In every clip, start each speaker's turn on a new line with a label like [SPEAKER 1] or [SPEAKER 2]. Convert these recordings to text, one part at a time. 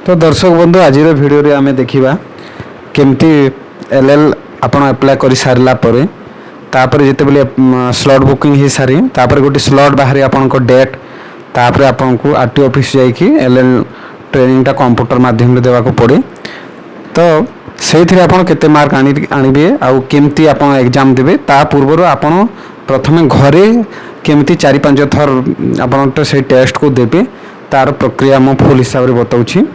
[SPEAKER 1] तो दर्शक बंधु आज भिडियो रे आमे देखिबा केमती एलएल आपण अप्लाई कर सारला परे तापर जेते बेले स्लॉट बुकिंग हे सारी तापर गोटे स्लॉट बाहरी आपण को डेट तापर आपण को आरटी ऑफिस जाई कि एलएल ट्रेनिंग टा कंप्यूटर माध्यम रे देवा को पड़े। तो सेथिरे आपण केते मार्क आनिबे आउ केमती आपण एग्जाम देबे ता पूर्व आपण प्रथमे घरे केमती 4-5 थर आपण तो से टेस्ट को देबे तार प्रक्रिया मो फुल हिसाब रे बताउछि।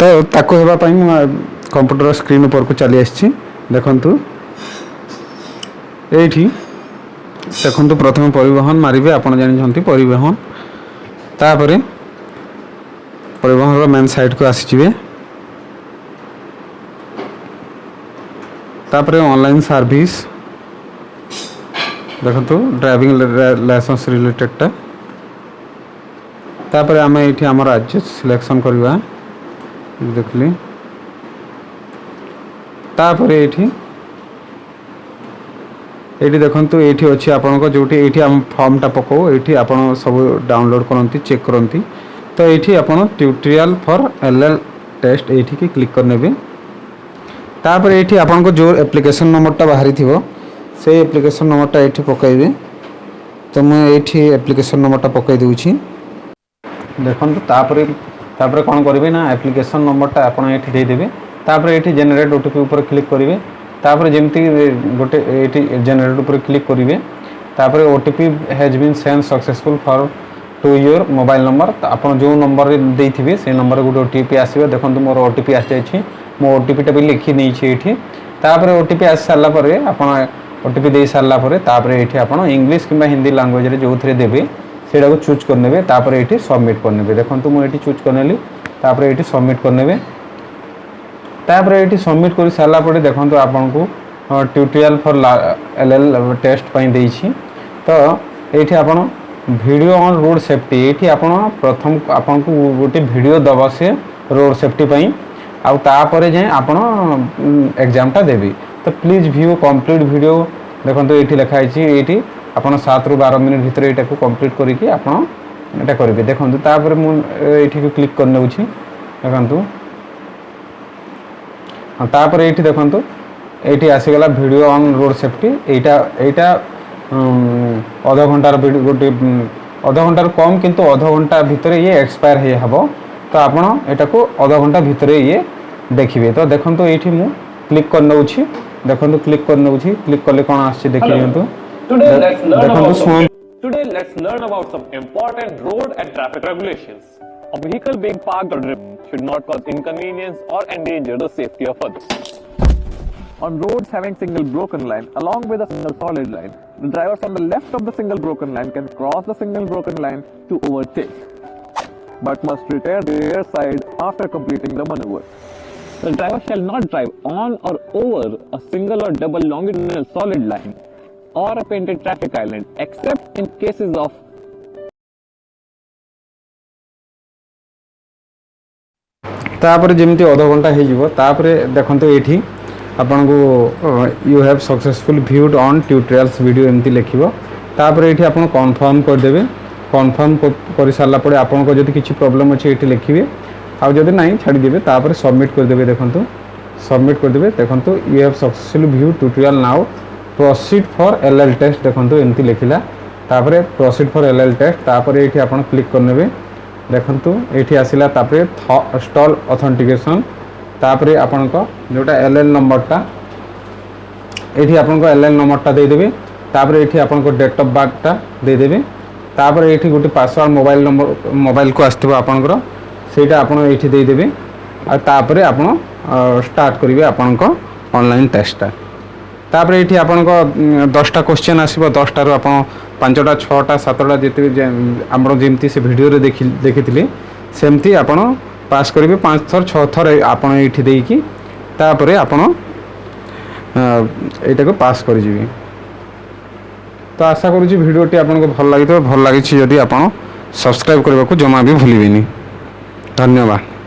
[SPEAKER 1] तो ताको हेबा पई कंप्यूटर स्क्रीन ऊपर को चली आछि देखंतु एठी देखंतु प्रथम परिवहन मारिबे आपण जानि छंती परिवहन तापरे परिवहन रो मेन साइट को आसी जिवे तापरे ऑनलाइन सर्विस देखंतु ड्राइविंग लाइसेंस रिलेटेड टा तापरे आमे एठी हमर राज्य सिलेक्शन करबा देखली तापरे एठी देखंतु एठी अछि आपन को जोटी एठी हम फॉर्म टा पको एठी आपन सब डाउनलोड करंती चेक करंती। तो एठी आपन ट्यूटोरियल फॉर एलएल टेस्ट एठी की क्लिक करनेबे तापरे एठी आपन को जो एप्लीकेशन नंबर टा बाहरी थिवो से एप्लीकेशन नंबर टा एठी पकाइबे। तो मैं एठी एप्लीकेशन नंबर टा पकाइ देउछि देखंतु तापरे कोन करिवे ना एप्लीकेशन नंबर टा आपन एठी दे देबे तापरे एठी जनरेट ओटीपी ऊपर क्लिक करिवे तापरे जेमती गोटे एठी जनरेट ऊपर क्लिक करिवे तापरे OTP has been send successful for to your mobile number आपन जो नंबर देथिबे से नंबर गोटे ओटीपी आसीबे देखंतु मोर ओटीपी आसी जायछि मो ओटीपी टा भी लिखि नै छी एठी तापरे ओटीपी आसी सारला परे आपन ओटीपी दे सारला परे तापरे एठी आपन इंग्लिश किबा हिंदी लैंग्वेज रे जो थरे देबे सेडा को चूज करनेबे तापरे एठी सबमिट करनेबे देखंतु मो एठी चूज करनेली तापरे एठी सबमिट करनेबे तापरे एठी सबमिट कर सारला परे देखंतु आपन को ट्यूटोरियल फॉर एलएल टेस्ट पई देई छी। तो एठी आपन वीडियो ऑन रोड सेफ्टी एठी आपन प्रथम आपन को गोटे वीडियो दबा से रोड सेफ्टी पई आ तापरे जे आपन एग्जाम टा देबी। तो प्लीज व्यू कंप्लीट वीडियो देखंतु एठी लिखा छी एठी आपन 7 ରୁ 12 मिनिट भीतर एटा को कंप्लीट करी कि आपन एटा करबे देखंतु तापर मु एठी को क्लिक करने उछि देखंतु तापर एठी देखंतु एठी आसी गला वीडियो ऑन रोड सेफ्टी एटा आधा घंटार वीडियो गोटे आधा घंटार कम किंतु आधा घंटा भीतर ये एक्सपायर हे हबो। तो आपन एटा को आधा घंटा भीतर ये देखिबे। तो देखंतु एठी मु क्लिक करने उछि देखंतु क्लिक करने उछि क्लिक करले कोन आछि देखि नियंतु। Today
[SPEAKER 2] let's learn about some important road and traffic regulations. A vehicle being parked or driven should not cause inconvenience or endanger the safety of others. On roads having single broken line along with a single solid line, the drivers on the left of the single broken line can cross the single broken line to overtake, but must return to their side after completing the maneuver. The driver shall not drive on or over a single or double longitudinal solid line or a painted traffic island except in cases of
[SPEAKER 1] तापर जेमती आधा घंटा हे जिवो तापर देखंतु एठी आपन को you have successful viewed on tutorials video एमती लिखिबो तापर एठी आपन कंफर्म कर देबे कंफर्म कर सारला पड़े आपन को जदी किछि प्रॉब्लम अछि एठी लिखिबे आ जदी नाही छाडी देबे तापर सबमिट कर देबे देखंतु सबमिट कर देबे देखंतु you have successful view tutorial now proceed for LL test देखंतु एमती लिखिला तापर प्रोसीड फॉर एलएल टेस्ट तापर एठी आपन क्लिक करनेबे देखंतु एठी आसिला तापर इंस्टॉल ऑथेंटिकेशन तापर आपन को जोटा एलएल नंबर टा एठी आपन को एलएल नंबर टा दे देबे तापर एठी आपन को डेट ऑफ बर्थ टा दे देबे तापर एठी गोटे पासवर्ड मोबाइल नंबर मोबाइल को आस्तबो आपन को सेटा आपन एठी दे देबे आ तापर आपन स्टार्ट करिवे आपन को ऑनलाइन टेस्ट टा तापर एठी आपन को 10टा क्वेश्चन आसीबो 10टा रो आपन 5टा 6टा 7टा जेते हमरो जेमती से वीडियो रे देखिथिले सेमती आपन पास करिवे 5 थर 6 थर आपन एठी देई कि तापर आपन एटा को पास करि जिवे। तो आशा करू छी वीडियोटी आपन को भल लागि छी जदी आपन सब्सक्राइब करबा को जमा भी भूलिबेनी। धन्यवाद।